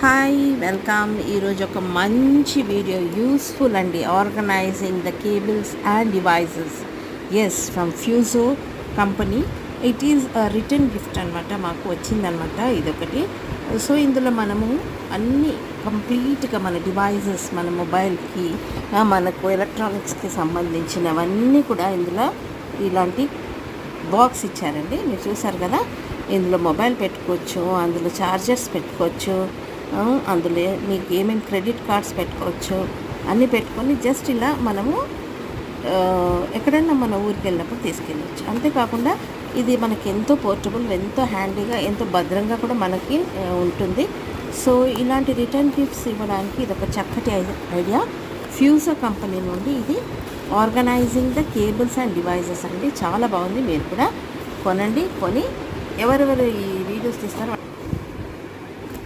Hi welcome. ఈరోజు ఒక మంచి వీడియో యూస్ఫుల్ అండి. Organizing the cables and devices from ఫ్యూజో company. It is return gift అనమాట, మాకు వచ్చిందనమాట ఇదొకటి. సో ఇందులో మనము అన్నీ కంప్లీట్గా మన డివైజెస్, మన మొబైల్కి, మనకు ఎలక్ట్రానిక్స్కి సంబంధించినవన్నీ కూడా ఇందులో ఇలాంటి బాక్స్ ఇచ్చారండి. మీరు చూసారు కదా, ఇందులో మొబైల్ పెట్టుకోవచ్చు, అందులో ఛార్జర్స్ పెట్టుకోవచ్చు, అందులో మీకు ఏమేమి క్రెడిట్ కార్డ్స్ పెట్టుకోవచ్చు, అన్నీ పెట్టుకొని జస్ట్ ఇలా మనము ఎక్కడైనా మన ఊరికి వెళ్ళినప్పుడు తీసుకెళ్ళవచ్చు. అంతేకాకుండా ఇది మనకి ఎంతో పోర్టబుల్, ఎంతో హ్యాండీగా, ఎంతో భద్రంగా కూడా మనకి ఉంటుంది. సో ఇలాంటి రిటర్న్ గిఫ్ట్స్ ఇవ్వడానికి ఇది ఒక చక్కటి ఐడియా. ఫ్యూజో కంపెనీ నుండి ఇది organizing the cables and devices అండి. చాలా బాగుంది. మీరు కూడా కొనండి. కొని ఎవరెవరు ఈ వీడియోస్ తీస్తారో